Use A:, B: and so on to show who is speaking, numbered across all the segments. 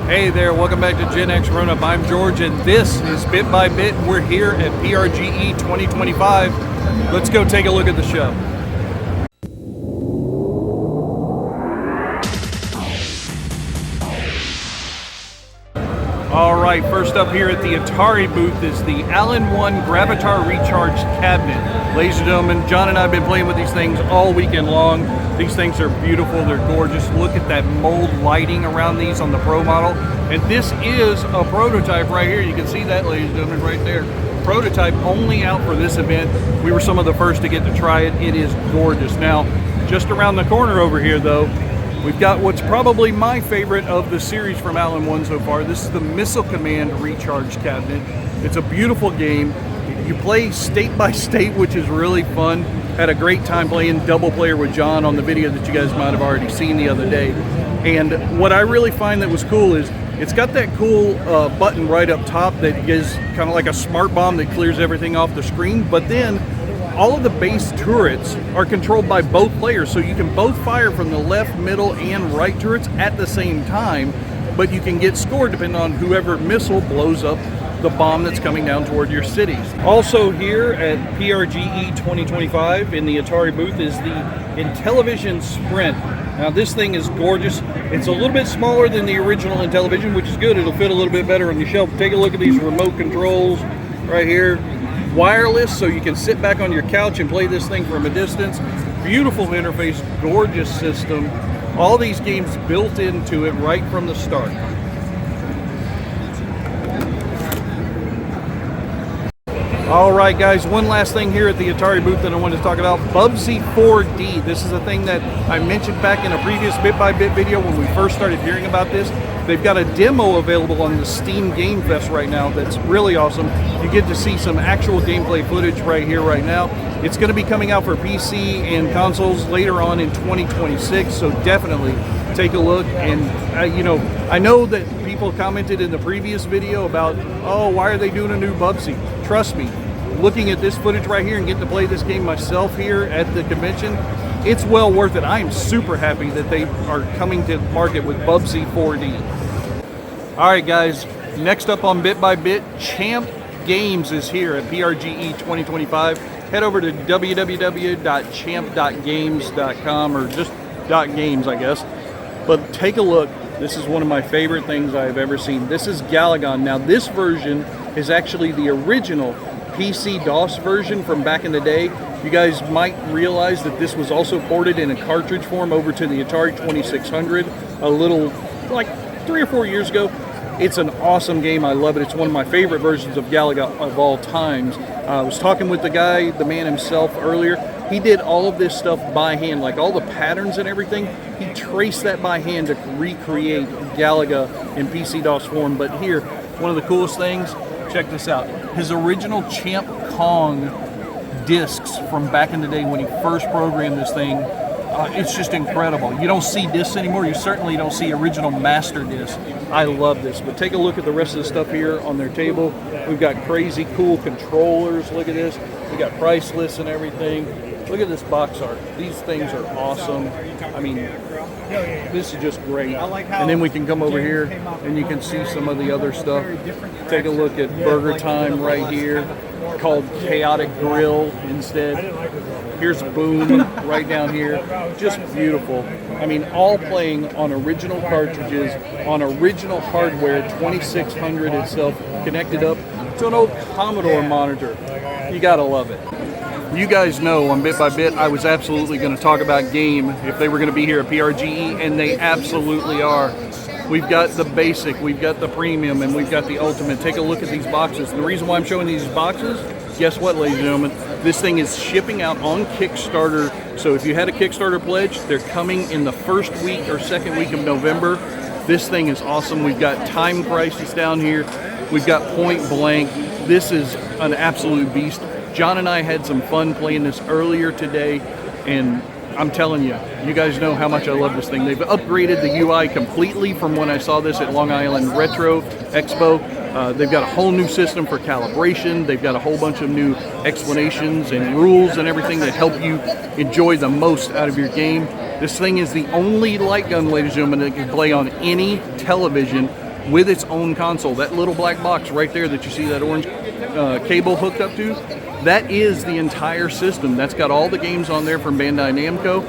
A: Hey there, welcome back to GenXGrownUp. I'm George, and this is Bit by Bit. We're here at PRGE 2025. Let's go take a look at the show. All right, first up here at the Atari booth is the Alan-1 Gravatar Recharged Cabinet. Ladies and gentlemen, John and I have been playing with these things all weekend long. These things are beautiful, they're gorgeous. Look at that mold lighting around these on the Pro model. And this is a prototype right here. You can see that, ladies and gentlemen, right there. Prototype only out for this event. We were some of the first to get to try it. It is gorgeous. Now, just around the corner over here though, we've got what's probably my favorite of the series from Alan-1 so far. This is the Missile Command Recharge Cabinet. It's a beautiful game. You play state by state, which is really fun. Had a great time playing double player with John on the video that you guys might have already seen the other day. And what I really find that was cool is it's got that cool button right up top that is kind of like a smart bomb that clears everything off the screen. But then all of the base turrets are controlled by both players, so you can both fire from the left, middle, and right turrets at the same time, but you can get scored depending on whoever missile blows up the bomb that's coming down toward your cities. Also here at PRGE 2025 in the Atari booth is the Intellivision Sprint. Now this thing is gorgeous. It's a little bit smaller than the original Intellivision, which is good. It'll fit a little bit better on your shelf. Take a look at these remote controls right here. Wireless, so you can sit back on your couch and play this thing from a distance. Beautiful interface, gorgeous system. All these games built into it right from the start. All right, guys, one last thing here at the Atari booth that I wanted to talk about, Bubsy 4D. This is a thing that I mentioned back in a previous Bit by Bit video when we first started hearing about this. They've got a demo available on the Steam Game Fest right now that's really awesome. You get to see some actual gameplay footage right here, right now. It's going to be coming out for PC and consoles later on in 2026, so definitely take a look. And, I know that people commented in the previous video about, oh, why are they doing a new Bubsy? Trust me, looking at this footage right here and getting to play this game myself here at the convention, it's well worth it. I am super happy that they are coming to market with Bubsy 4D. All right, guys, next up on Bit by Bit, Champ Games is here at PRGE 2025. Head over to www.champ.games.com or just .games, I guess. But take a look. This is one of my favorite things I've ever seen. This is Galagon. Now, this version is actually the original PC DOS version from back in the day. You guys might realize that this was also ported in a cartridge form over to the Atari 2600 a little, like 3 or 4 years ago. It's an awesome game. I love it. It's one of my favorite versions of Galaga of all times. I was talking with the guy, the man himself, earlier. He did all of this stuff by hand, like all the patterns and everything. He traced that by hand to recreate Galaga in PC DOS form. But here, one of the coolest things, check this out. His original Champ Kong discs from back in the day when he first programmed this thing, it's just incredible. You don't see discs anymore. You certainly don't see original master discs. I love this. But take a look at the rest of the stuff here on their table. We've got crazy cool controllers. Look at this. We got price lists and everything. Look at this box art. These things are awesome. I mean, this is just great. And then we can come over here and you can see some of the other stuff. Take a look at Burger Time right here, called Chaotic Grill instead. Here's Boom right down here. Just beautiful. I mean, all playing on original cartridges, on original hardware, 2600 itself, connected up to an old Commodore monitor. You gotta love it. You guys know on Bit by Bit, I was absolutely going to talk about game if they were going to be here at PRGE, and they absolutely are. We've got the basic, we've got the premium, and we've got the ultimate. Take a look at these boxes. And the reason why I'm showing these boxes, guess what, ladies and gentlemen? This thing is shipping out on Kickstarter. So if you had a Kickstarter pledge, they're coming in the first week or second week of November. This thing is awesome. We've got time prices down here. We've got point blank. This is an absolute beast. John and I had some fun playing this earlier today, and I'm telling you, you guys know how much I love this thing. They've upgraded the UI completely from when I saw this at Long Island Retro Expo. They've got a whole new system for calibration. They've got a whole bunch of new explanations and rules and everything that help you enjoy the most out of your game. This thing is the only light gun, ladies and gentlemen, that can play on any television with its own console. That little black box right there that you see that orange cable hooked up to, that is the entire system. That's got all the games on there from Bandai Namco.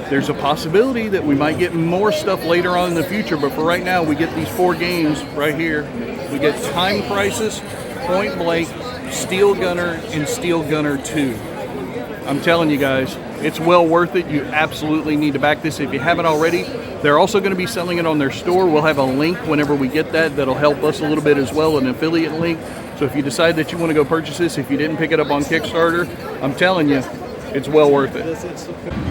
A: There's a possibility that we might get more stuff later on in the future, but for right now, we get these 4 games right here. We get Time Crisis, Point Blank, Steel Gunner, and Steel Gunner 2. I'm telling you guys, it's well worth it. You absolutely need to back this if you haven't already. They're also going to be selling it on their store. We'll have a link whenever we get that. That'll help us a little bit as well, an affiliate link. So if you decide that you want to go purchase this, if you didn't pick it up on Kickstarter, I'm telling you, it's well worth it.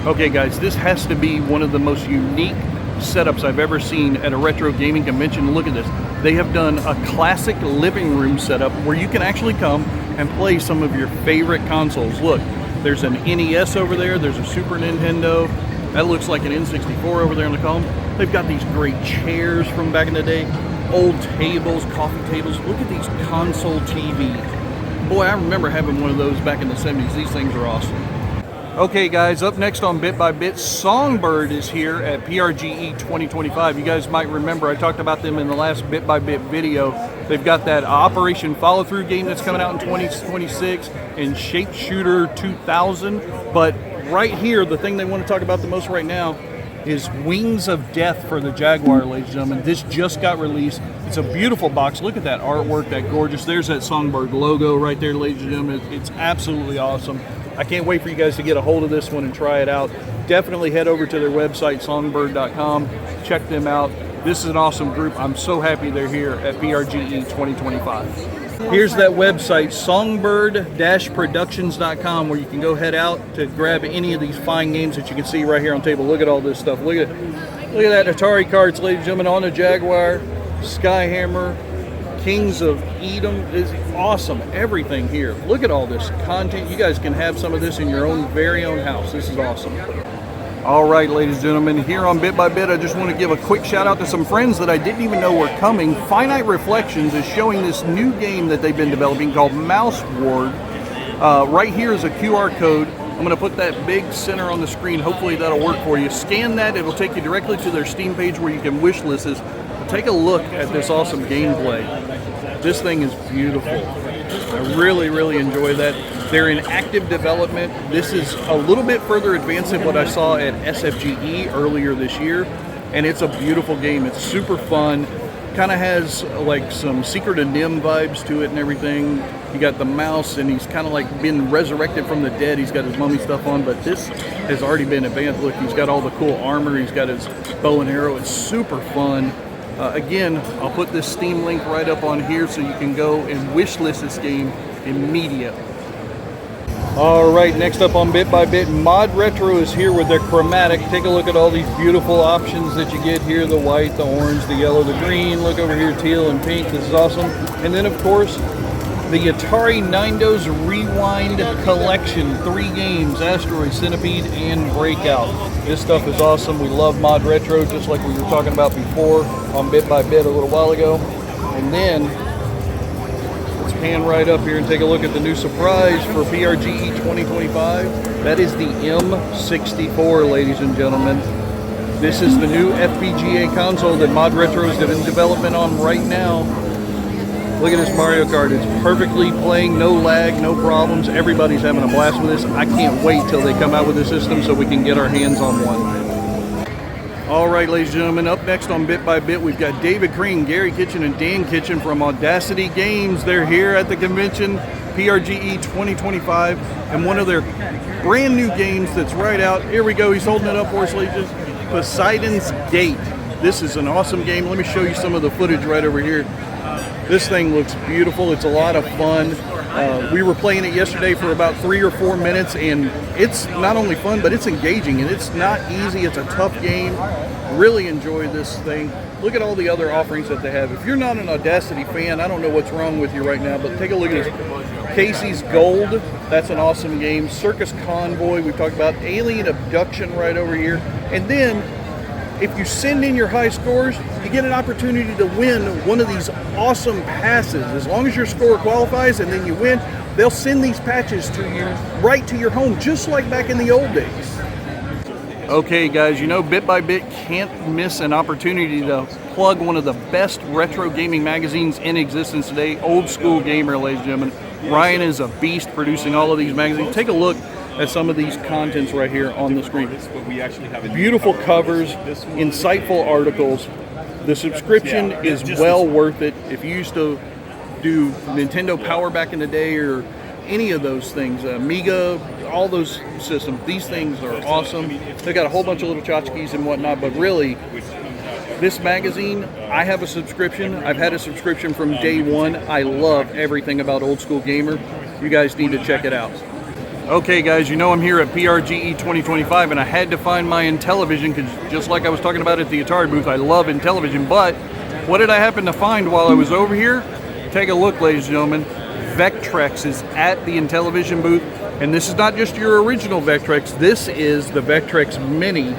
A: Okay guys, this has to be one of the most unique setups I've ever seen at a retro gaming convention. Look at this. They have done a classic living room setup where you can actually come and play some of your favorite consoles. Look, there's an NES over there, there's a Super Nintendo, that looks like an N64 over there in the column. They've got these great chairs from back in the day, old tables, coffee tables. Look at these console TVs. Boy, I remember having one of those back in the 70s. These things are awesome. Okay guys, up next on Bit by Bit, Songbird is here at PRGE 2025. You guys might remember I talked about them in the last Bit by Bit video. They've got that Operation Follow Through game that's coming out in 2026 and Shape Shooter 2000. But right here, the thing they want to talk about the most right now is Wings of Death for the Jaguar, ladies and gentlemen. This just got released. It's a beautiful box. Look at that artwork, that gorgeous. There's that Songbird logo right there, ladies and gentlemen. It's absolutely awesome. I can't wait for you guys to get a hold of this one and try it out. Definitely head over to their website, songbird.com. Check them out. This is an awesome group. I'm so happy they're here at PRGE 2025. Here's that website, songbird-productions.com, where you can go head out to grab any of these fine games that you can see right here on the table. Look at all this stuff. Look at that Atari carts, ladies and gentlemen, on the Jaguar, Skyhammer, Kings of Edom. Is awesome. Everything here. Look at all this content. You guys can have some of this in your own very own house. This is awesome. All right, ladies and gentlemen, here on Bit by Bit, I just want to give a quick shout out to some friends that I didn't even know were coming. Finite Reflections is showing this new game that they've been developing called Mouse Ward. Right here is a QR code. I'm going to put that big center on the screen. Hopefully that'll work for you. Scan that. It'll take you directly to their Steam page where you can wish list this. Take a look at this awesome gameplay. This thing is beautiful. I really, really enjoy that. They're in active development. This is a little bit further advanced than what I saw at SFGE earlier this year, and it's a beautiful game. It's super fun. Kind of has like some Secret of Nim vibes to it and everything. You got the mouse, and he's kind of like been resurrected from the dead. He's got his mummy stuff on, but this has already been advanced. Look, he's got all the cool armor. He's got his bow and arrow. It's super fun. Again, I'll put this Steam link right up on here so you can go and wish list this game immediately. All right, next up on Bit by Bit, Mod Retro is here with their Chromatic. Take a look at all these beautiful options that you get here. The white, the orange, the yellow, the green. Look over here, teal and pink. This is awesome. And then, of course, the Atari Nindo's Rewind Collection. 3 games, Asteroid, Centipede, and Breakout. This stuff is awesome. We love Mod Retro, just like we were talking about before on Bit by Bit a little while ago. And then, let's pan right up here and take a look at the new surprise for PRGE 2025. That is the M64, ladies and gentlemen. This is the new FPGA console that Mod Retro is in development on right now. Look at this Mario Kart. It's perfectly playing, no lag, no problems. Everybody's having a blast with this. I can't wait till they come out with the system so we can get our hands on one. All right, ladies and gentlemen, up next on Bit by Bit, we've got David Crane, Gary Kitchen, and Dan Kitchen from Audacity Games. They're here at the convention, PRGE 2025, and one of their brand new games that's right out. Here we go. He's holding it up for us, ladies. Poseidon's Gate. This is an awesome game. Let me show you some of the footage right over here. This thing looks beautiful. It's a lot of fun. We were playing it yesterday for about 3 or 4 minutes, and it's not only fun, but it's engaging, and it's not easy. It's a tough game. Really enjoy this thing. Look at all the other offerings that they have. If you're not an Audacity fan, I don't know what's wrong with you right now, but take a look at this. Casey's Gold. That's an awesome game. Circus Convoy. We've talked about Alien Abduction right over here. And then, if you send in your high scores, you get an opportunity to win one of these awesome passes. As long as your score qualifies and then you win, they'll send these patches to you right to your home, just like back in the old days. Okay, guys, you know Bit by Bit can't miss an opportunity to plug one of the best retro gaming magazines in existence today, Old School Gamer, ladies and gentlemen. Ryan is a beast producing all of these magazines. Take a look at some of these contents right here on the screen. Beautiful covers, insightful articles. The subscription is well worth it. If you used to do Nintendo Power back in the day or any of those things, Amiga, all those systems, these things are awesome. They got a whole bunch of little tchotchkes and whatnot, but really, this magazine, I have a subscription. I've had a subscription from day one. I love everything about Old School Gamer. You guys need to check it out. Okay guys, you know I'm here at PRGE 2025 and I had to find my Intellivision because just like I was talking about at the Atari booth, I love Intellivision, but what did I happen to find while I was over here? Take a look, ladies and gentlemen. Vectrex is at the Intellivision booth, and this is not just your original Vectrex, this is the Vectrex Mini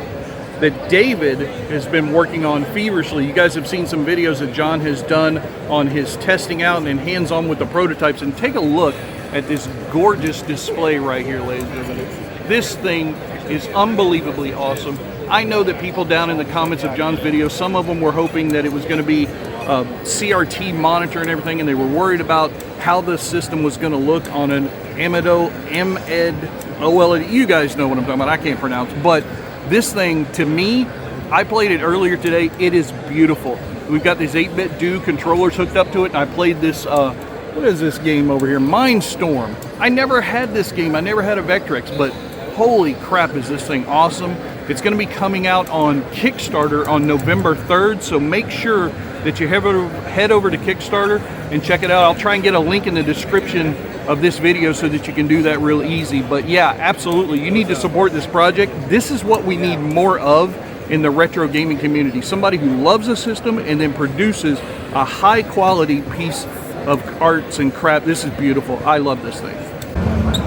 A: that David has been working on feverishly. You guys have seen some videos that John has done on his testing out and hands-on with the prototypes, and take a look at this gorgeous display right here, ladies and gentlemen. This thing is unbelievably awesome. I know that people down in the comments of John's video, some of them were hoping that it was going to be a CRT monitor and everything, and they were worried about how the system was going to look on an AMED OLED. You guys know what I'm talking about. I can't pronounce, but this thing, to me, I played it earlier today. It is beautiful. We've got these 8-bit Do controllers hooked up to it, and I played this, what is this game over here? Mindstorm. I never had this game. I never had a Vectrex, but holy crap, is this thing awesome. It's going to be coming out on Kickstarter on November 3rd, so make sure that you head over to Kickstarter and check it out. I'll try and get a link in the description of this video so that you can do that real easy. But yeah, absolutely, you need to support this project. This is what we need more of in the retro gaming community. Somebody who loves a system and then produces a high quality piece of arts and crap. This is beautiful. I love this thing.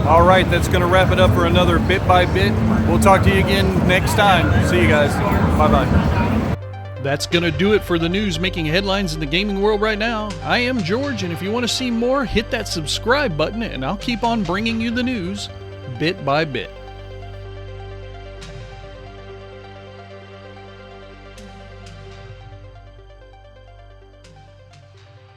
A: All right, that's going to wrap it up for another Bit by Bit. We'll talk to you again next time. See you guys. Bye-bye. That's going to do it for the news making headlines in the gaming world right now. I am George, and if you want to see more, hit that subscribe button, and I'll keep on bringing you the news bit by bit.